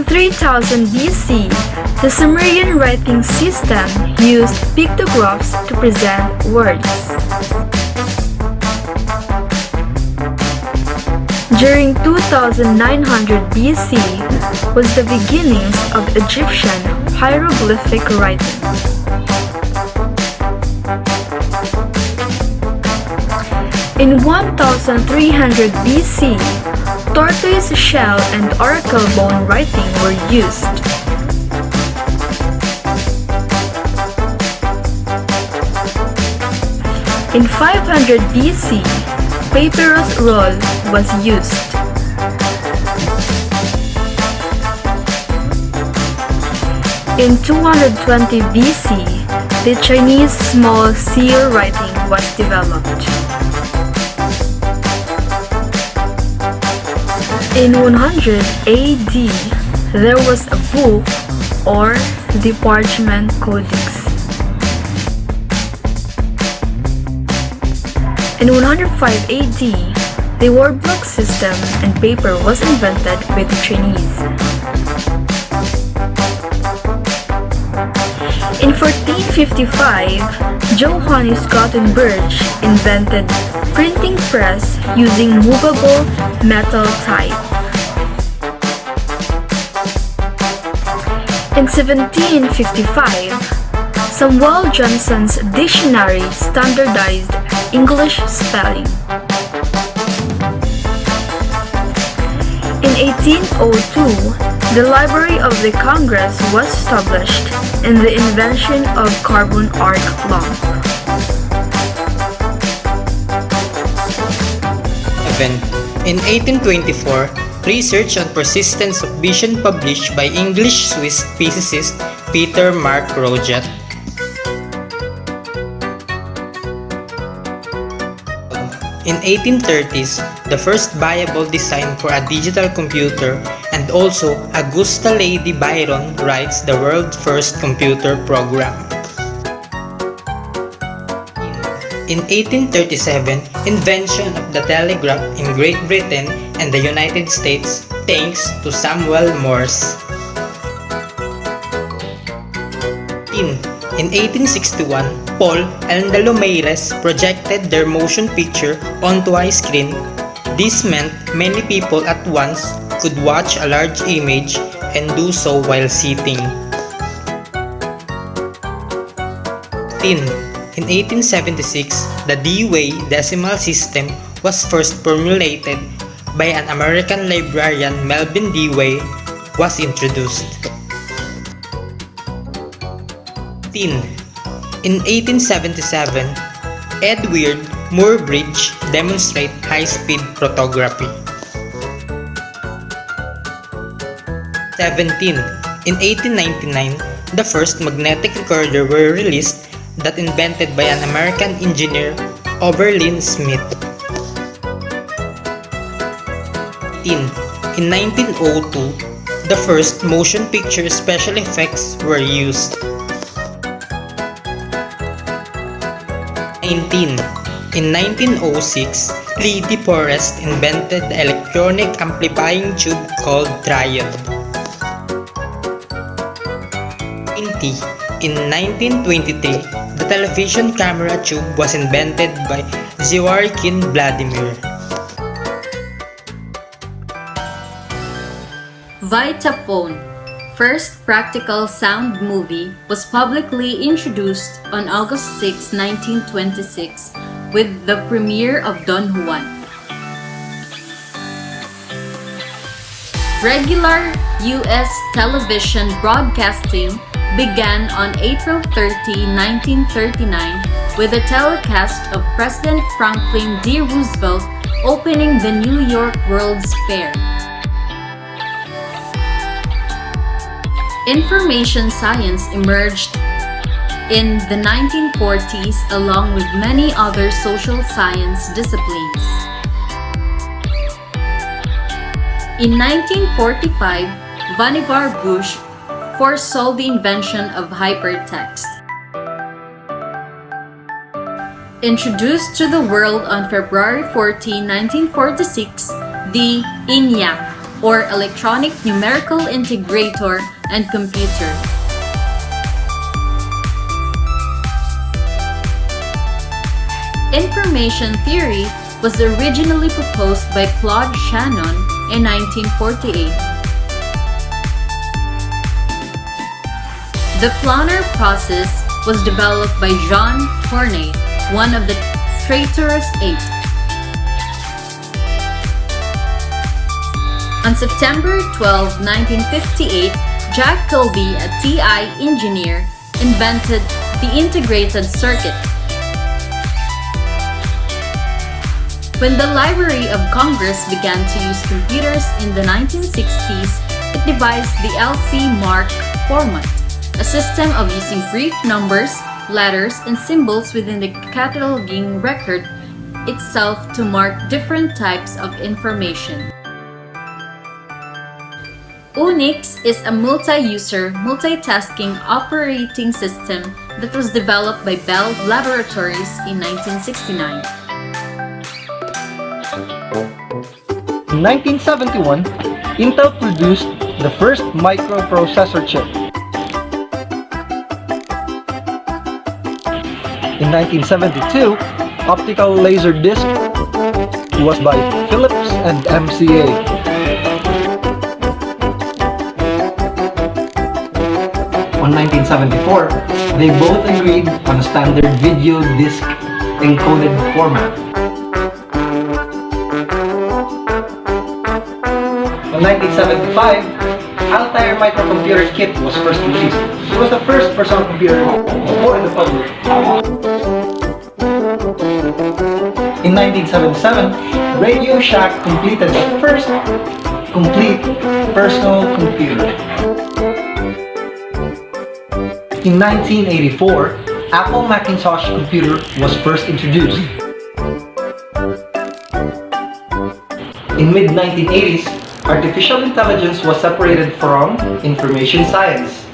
3000 BC, the Sumerian writing system used pictographs to present words. During 2900 BC was the beginnings of Egyptian hieroglyphic writing. In 1300 BC, tortoise shell and oracle bone writing were used. In 500 BC, papyrus roll was used. In 220 BC, the Chinese small seal writing was developed. In 100 AD, there was a book or the parchment codex. In 105 AD, the word block system and paper was invented by the Chinese. In 1455, Johannes Gutenberg invented printing press using movable metal type. In 1755, Samuel Johnson's dictionary standardized English spelling. In 1802, the Library of the Congress was established and the invention of carbon arc lamp. In 1824, research on persistence of vision published by English-Swiss physicist Peter Mark Roget. In 1830s, the first viable design for a digital computer, and also Augusta Lady Byron writes the world's first computer program. In 1837, invention of the telegraph in Great Britain and the United States thanks to Samuel Morse. In 1861, Paul and the Lumieres projected their motion picture onto a screen. This meant many people at once could watch a large image and do so while sitting. In 1876, the Dewey Decimal System was first formulated by an American librarian, Melvin Dewey, was introduced. In 1877, Edward Murbridge demonstrated high-speed photography. In 1899, the first magnetic recorder were released that invented by an American engineer, Oberlin Smith. In 1902, the first motion picture special effects were used. In 1906, Lee De Forest invented the electronic amplifying tube called triode. In 1923, the television camera tube was invented by Zworykin Vladimir. Vitaphone, first practical sound movie, was publicly introduced on August 6, 1926 with the premiere of Don Juan. Regular U.S. television broadcasting began on April 30, 1939 with a telecast of President Franklin D. Roosevelt opening the New York World's Fair. Information science emerged in the 1940s along with many other social science disciplines. In 1945, Vannevar Bush foresaw the invention of hypertext. Introduced to the world on February 14, 1946, the ENIAC or electronic numerical integrator and computer. Information theory was originally proposed by Claude Shannon in 1948. The planar process was developed by Jean Tournay, one of the traitorous eight. On September 12, 1958, Jack Kilby, a TI engineer, invented the integrated circuit. When the Library of Congress began to use computers in the 1960s, it devised the LC Mark format, a system of using brief numbers, letters, and symbols within the cataloging record itself to mark different types of information. Unix is a multi-user, multitasking operating system that was developed by Bell Laboratories in 1969. In 1971, Intel produced the first microprocessor chip. In 1972, optical laser disc was by Philips and MCA. On 1974, they both agreed on a standard video disc encoded format. In 1975, Altair microcomputer kit was first released. It was the first personal computer for the public. In 1977, Radio Shack completed the first complete personal computer. In 1984, Apple Macintosh computer was first introduced. In mid-1980s, artificial intelligence was separated from information science.